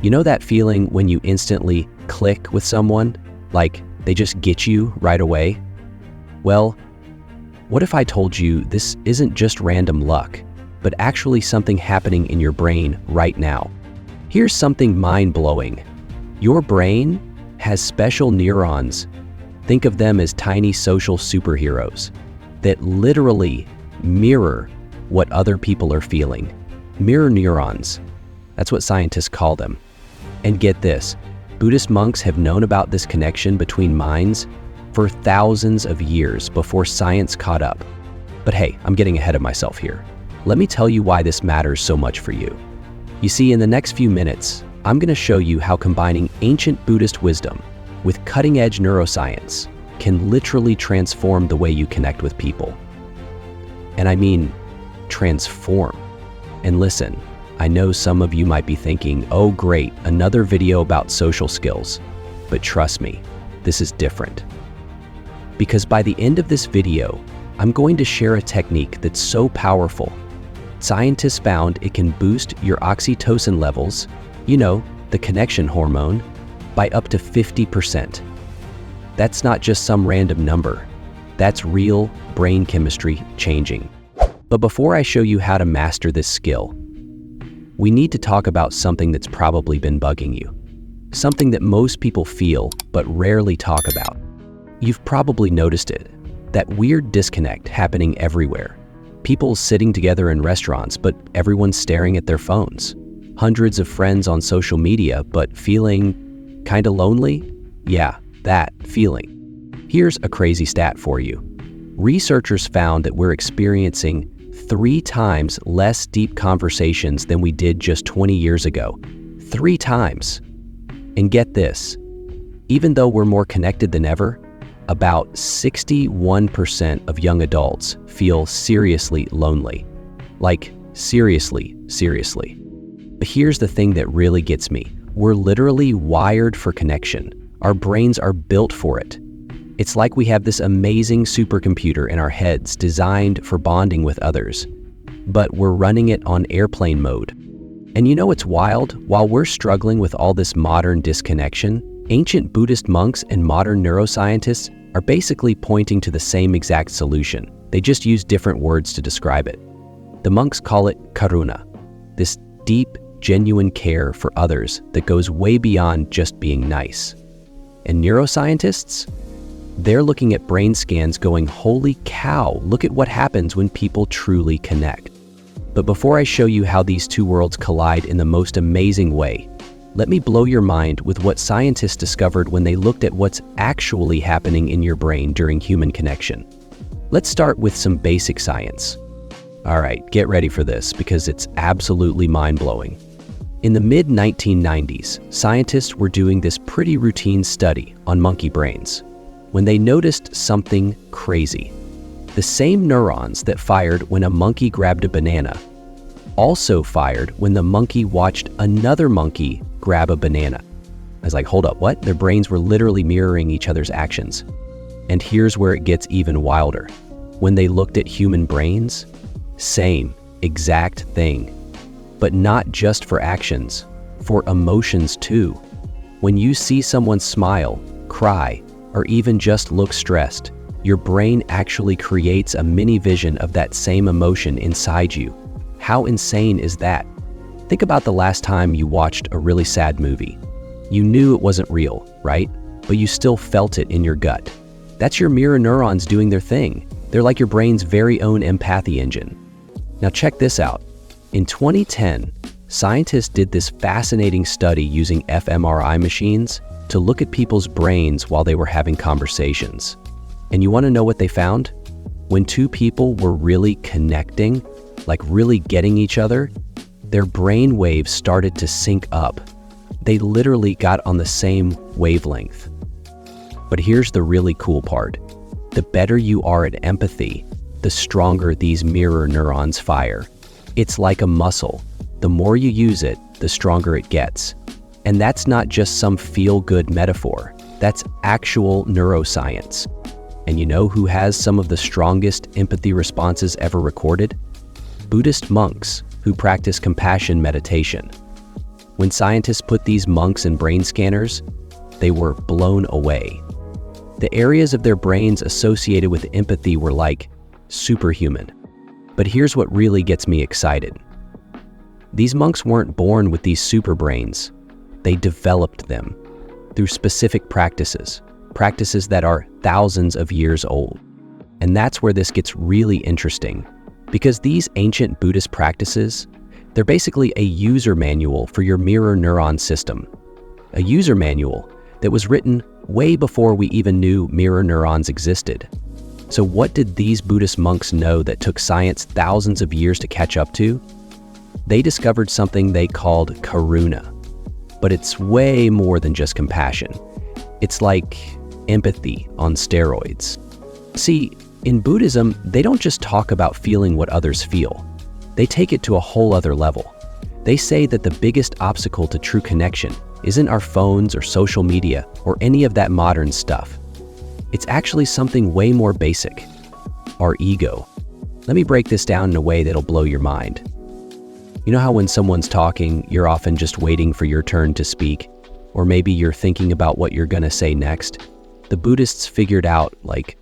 You know that feeling when you instantly click with someone, like they just get you right away? Well, what if I told you this isn't just random luck, but actually something happening in your brain right now? Here's something mind-blowing. Your brain has special neurons. Think of them as tiny social superheroes that literally mirror what other people are feeling. Mirror neurons. That's what scientists call them. And get this, Buddhist monks have known about this connection between minds for thousands of years before science caught up. But hey, I'm getting ahead of myself here. Let me tell you why this matters so much for you. You see, in the next few minutes, I'm going to show you how combining ancient Buddhist wisdom with cutting-edge neuroscience can literally transform the way you connect with people. And I mean, transform. And listen, I know some of you might be thinking, oh great, another video about social skills. But trust me, this is different. Because by the end of this video, I'm going to share a technique that's so powerful. Scientists found it can boost your oxytocin levels, you know, the connection hormone, by up to 50%. That's not just some random number. That's real brain chemistry changing. But before I show you how to master this skill, we need to talk about something that's probably been bugging you. Something that most people feel but rarely talk about. You've probably noticed it, that weird disconnect happening everywhere. People sitting together in restaurants, but everyone's staring at their phones. Hundreds of friends on social media, but feeling kinda lonely? Yeah, that feeling. Here's a crazy stat for you. Researchers found that we're experiencing 3 times less deep conversations than we did just 20 years ago. 3 times. And get this, even though we're more connected than ever, about 61% of young adults feel seriously lonely. Like, seriously. But here's the thing that really gets me. We're literally wired for connection. Our brains are built for it. It's like we have this amazing supercomputer in our heads designed for bonding with others, but we're running it on airplane mode. And you know what's wild? While we're struggling with all this modern disconnection, ancient Buddhist monks and modern neuroscientists are basically pointing to the same exact solution. They just use different words to describe it. The monks call it karuna, this deep, genuine care for others that goes way beyond just being nice. And neuroscientists? They're looking at brain scans going, holy cow, look at what happens when people truly connect. But before I show you how these two worlds collide in the most amazing way, let me blow your mind with what scientists discovered when they looked at what's actually happening in your brain during human connection. Let's start with some basic science. All right, get ready for this because it's absolutely mind-blowing. In the mid-1990s, scientists were doing this pretty routine study on monkey brains when they noticed something crazy. The same neurons that fired when a monkey grabbed a banana also fired when the monkey watched another monkey grab a banana. I was like, hold up, what? Their brains were literally mirroring each other's actions. And here's where it gets even wilder. When they looked at human brains, same exact thing. But not just for actions, for emotions too. When you see someone smile, cry, or even just look stressed, your brain actually creates a mini vision of that same emotion inside you. How insane is that? Think about the last time you watched a really sad movie. You knew it wasn't real, right? But you still felt it in your gut. That's your mirror neurons doing their thing. They're like your brain's very own empathy engine. Now check this out. In 2010, scientists did this fascinating study using fMRI machines to look at people's brains while they were having conversations. And you want to know what they found? When two people were really connecting, like really getting each other, their brain waves started to sync up. They literally got on the same wavelength. But here's the really cool part. The better you are at empathy, the stronger these mirror neurons fire. It's like a muscle. The more you use it, the stronger it gets. And that's not just some feel-good metaphor. That's actual neuroscience. And you know who has some of the strongest empathy responses ever recorded? Buddhist monks who practice compassion meditation. When scientists put these monks in brain scanners, they were blown away. The areas of their brains associated with empathy were like superhuman. But here's what really gets me excited. These monks weren't born with these super brains. They developed them through specific practices that are thousands of years old. And that's where this gets really interesting, because these ancient Buddhist practices, they're basically a user manual for your mirror neuron system. A user manual that was written way before we even knew mirror neurons existed. So what did these Buddhist monks know that took science thousands of years to catch up to? They discovered something they called karuna. But it's way more than just compassion. It's like empathy on steroids. See, in Buddhism, they don't just talk about feeling what others feel. They take it to a whole other level. They say that the biggest obstacle to true connection isn't our phones or social media or any of that modern stuff. It's actually something way more basic, our ego. Let me break this down in a way that'll blow your mind. You know how when someone's talking, you're often just waiting for your turn to speak, or maybe you're thinking about what you're gonna say next? The Buddhists figured out, like,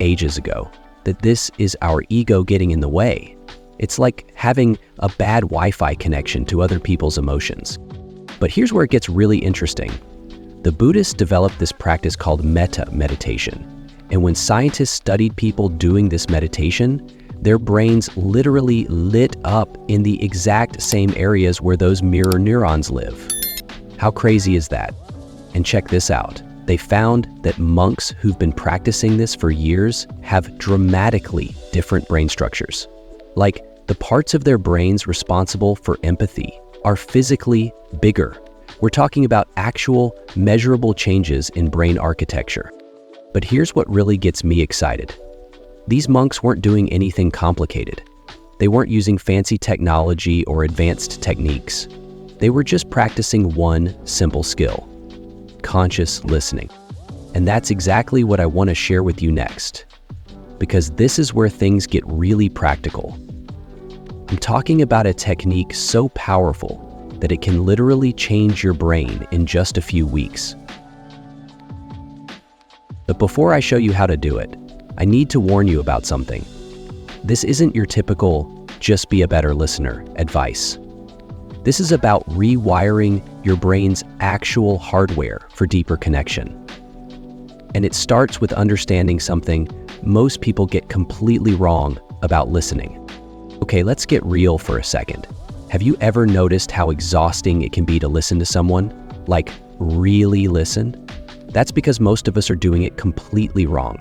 ages ago, that this is our ego getting in the way. It's like having a bad Wi-Fi connection to other people's emotions. But here's where it gets really interesting. The Buddhists developed this practice called metta meditation. And when scientists studied people doing this meditation, their brains literally lit up in the exact same areas where those mirror neurons live. How crazy is that? And check this out. They found that monks who've been practicing this for years have dramatically different brain structures. Like, the parts of their brains responsible for empathy are physically bigger. We're talking about actual, measurable changes in brain architecture. But here's what really gets me excited. These monks weren't doing anything complicated. They weren't using fancy technology or advanced techniques. They were just practicing one simple skill: conscious listening. And that's exactly what I want to share with you next, because this is where things get really practical. I'm talking about a technique so powerful that it can literally change your brain in just a few weeks. But before I show you how to do it, I need to warn you about something. This isn't your typical "just be a better listener" advice. This is about rewiring your brain's actual hardware for deeper connection. And it starts with understanding something most people get completely wrong about listening. Okay, let's get real for a second. Have you ever noticed how exhausting it can be to listen to someone? Like, really listen? That's because most of us are doing it completely wrong.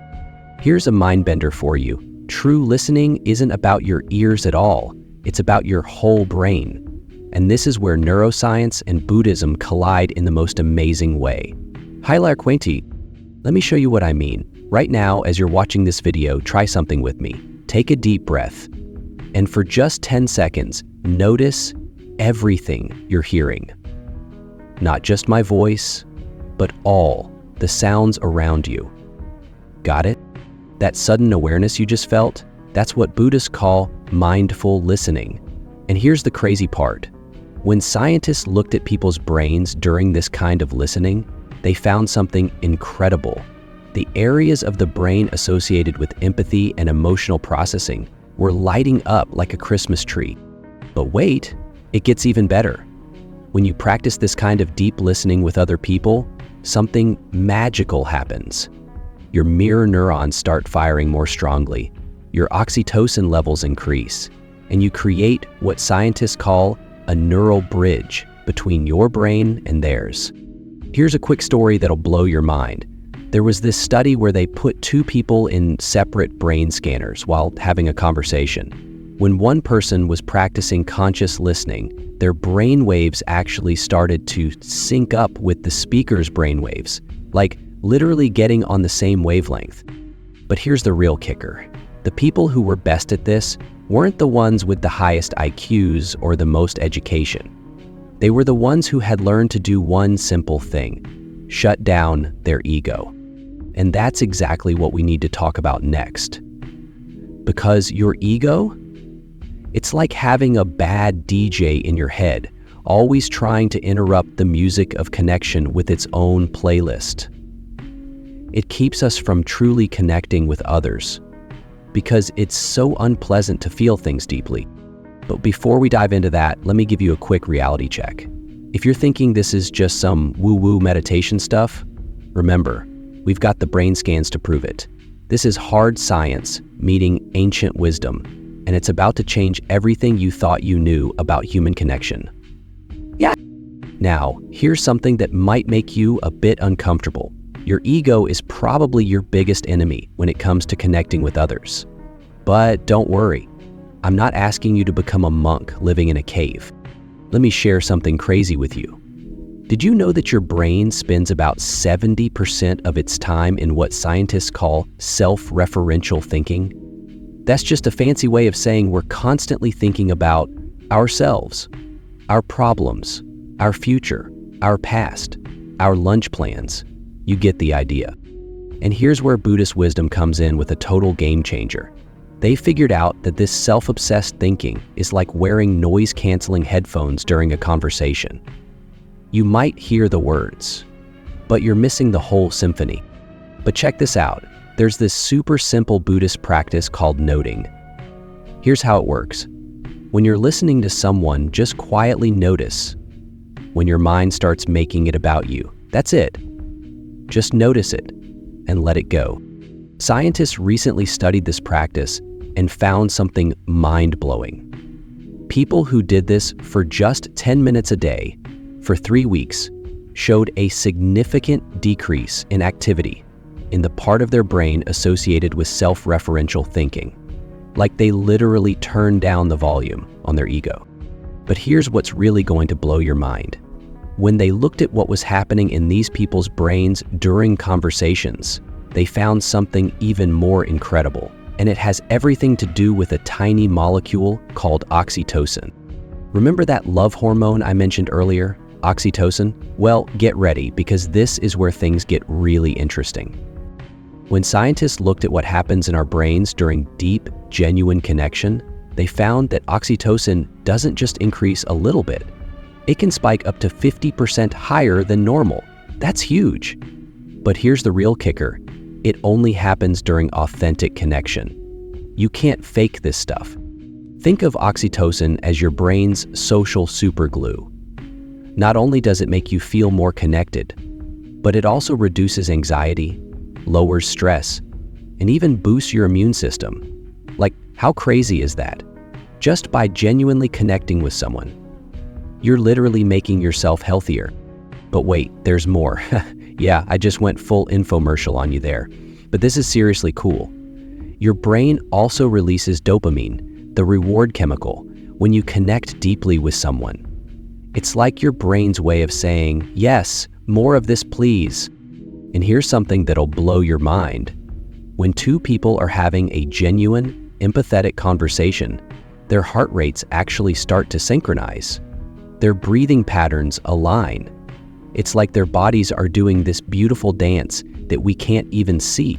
Here's a mind bender for you. True listening isn't about your ears at all. It's about your whole brain. And this is where neuroscience and Buddhism collide in the most amazing way. Hi, Larquenti. Let me show you what I mean. Right now, as you're watching this video, try something with me. Take a deep breath. And for just 10 seconds, notice everything you're hearing. Not just my voice, but all the sounds around you. Got it? That sudden awareness you just felt, that's what Buddhists call mindful listening. And here's the crazy part. When scientists looked at people's brains during this kind of listening, they found something incredible. The areas of the brain associated with empathy and emotional processing were lighting up like a Christmas tree. But wait, it gets even better. When you practice this kind of deep listening with other people, something magical happens. Your mirror neurons start firing more strongly, your oxytocin levels increase, and you create what scientists call a neural bridge between your brain and theirs. Here's a quick story that'll blow your mind. There was this study where they put two people in separate brain scanners while having a conversation. When one person was practicing conscious listening, their brain waves actually started to sync up with the speaker's brain waves, like literally getting on the same wavelength. But here's the real kicker. The people who were best at this weren't the ones with the highest IQs or the most education. They were the ones who had learned to do one simple thing: shut down their ego. And that's exactly what we need to talk about next. Because your ego, it's like having a bad DJ in your head, always trying to interrupt the music of connection with its own playlist. It keeps us from truly connecting with others because it's so unpleasant to feel things deeply. But before we dive into that, let me give you a quick reality check. If you're thinking this is just some woo-woo meditation stuff, remember, we've got the brain scans to prove it. This is hard science meeting ancient wisdom, and it's about to change everything you thought you knew about human connection. Yeah. Now, here's something that might make you a bit uncomfortable. Your ego is probably your biggest enemy when it comes to connecting with others. But don't worry, I'm not asking you to become a monk living in a cave. Let me share something crazy with you. Did you know that your brain spends about 70% of its time in what scientists call self-referential thinking? That's just a fancy way of saying we're constantly thinking about ourselves, our problems, our future, our past, our lunch plans. You get the idea. And here's where Buddhist wisdom comes in with a total game changer. They figured out that this self-obsessed thinking is like wearing noise-canceling headphones during a conversation. You might hear the words, but you're missing the whole symphony. But check this out. There's this super simple Buddhist practice called noting. Here's how it works. When you're listening to someone, just quietly notice when your mind starts making it about you. That's it. Just notice it and let it go. Scientists recently studied this practice and found something mind-blowing. People who did this for just 10 minutes a day for 3 weeks showed a significant decrease in activity in the part of their brain associated with self-referential thinking. Like they literally turned down the volume on their ego. But here's what's really going to blow your mind. When they looked at what was happening in these people's brains during conversations, they found something even more incredible. And it has everything to do with a tiny molecule called oxytocin. Remember that love hormone I mentioned earlier, oxytocin? Well, get ready, because this is where things get really interesting. When scientists looked at what happens in our brains during deep, genuine connection, they found that oxytocin doesn't just increase a little bit. It can spike up to 50% higher than normal. That's huge. But here's the real kicker. It only happens during authentic connection. You can't fake this stuff. Think of oxytocin as your brain's social superglue. Not only does it make you feel more connected, but it also reduces anxiety, lowers stress, and even boosts your immune system. Like, how crazy is that? Just by genuinely connecting with someone, you're literally making yourself healthier. But wait, there's more. Yeah, I just went full infomercial on you there. But this is seriously cool. Your brain also releases dopamine, the reward chemical, when you connect deeply with someone. It's like your brain's way of saying, yes, more of this please. And here's something that'll blow your mind. When two people are having a genuine, empathetic conversation, their heart rates actually start to synchronize. Their breathing patterns align. It's like their bodies are doing this beautiful dance that we can't even see.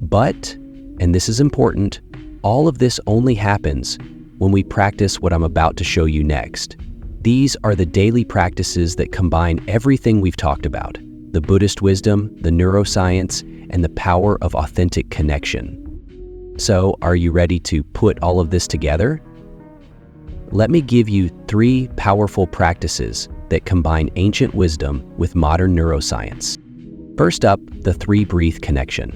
But, and this is important, all of this only happens when we practice what I'm about to show you next. These are the daily practices that combine everything we've talked about: the Buddhist wisdom, the neuroscience, and the power of authentic connection. So, are you ready to put all of this together? Let me give you 3 powerful practices that combine ancient wisdom with modern neuroscience. First up, the 3-breath connection.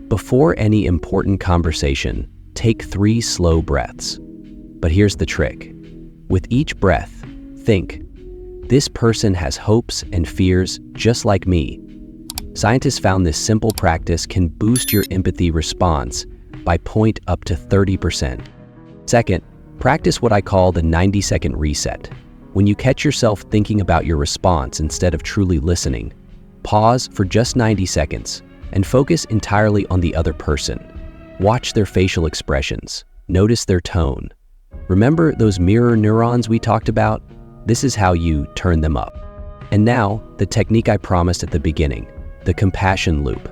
Before any important conversation, take 3 slow breaths. But here's the trick. With each breath, think, this person has hopes and fears just like me. Scientists found this simple practice can boost your empathy response by up to 30%. Second, practice what I call the 90-second reset. When you catch yourself thinking about your response instead of truly listening, pause for just 90 seconds and focus entirely on the other person. Watch their facial expressions. Notice their tone. Remember those mirror neurons we talked about? This is how you turn them up. And now, the technique I promised at the beginning, the compassion loop.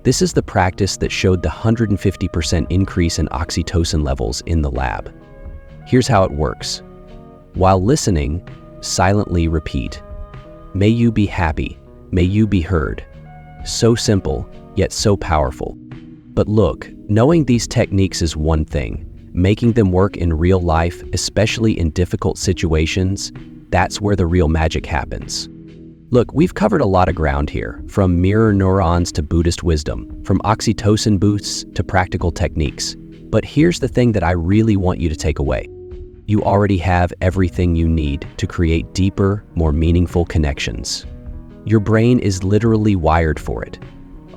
This is the practice that showed the 150% increase in oxytocin levels in the lab. Here's how it works. While listening, silently repeat. May you be happy. May you be heard. So simple, yet so powerful. But look, knowing these techniques is one thing. Making them work in real life, especially in difficult situations, that's where the real magic happens. Look, we've covered a lot of ground here, from mirror neurons to Buddhist wisdom, from oxytocin boosts to practical techniques. But here's the thing that I really want you to take away. You already have everything you need to create deeper, more meaningful connections. Your brain is literally wired for it.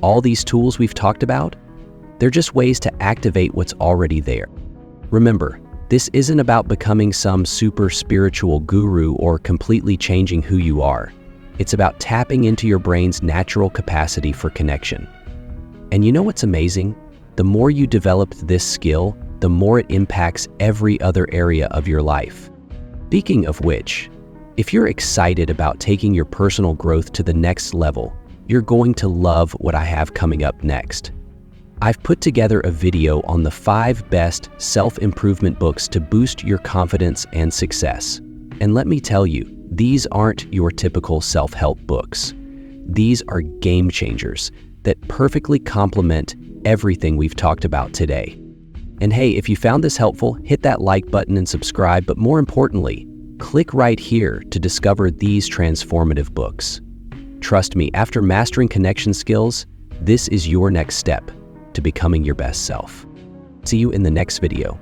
All these tools we've talked about, they're just ways to activate what's already there. Remember, this isn't about becoming some super spiritual guru or completely changing who you are. It's about tapping into your brain's natural capacity for connection. And you know what's amazing? The more you develop this skill, the more it impacts every other area of your life. Speaking of which, if you're excited about taking your personal growth to the next level, you're going to love what I have coming up next. I've put together a video on the 5 best self-improvement books to boost your confidence and success. And let me tell you, these aren't your typical self-help books. These are game changers that perfectly complement everything we've talked about today. And hey, if you found this helpful, hit that like button and subscribe, but more importantly, click right here to discover these transformative books. Trust me, after mastering connection skills, this is your next step to becoming your best self. See you in the next video.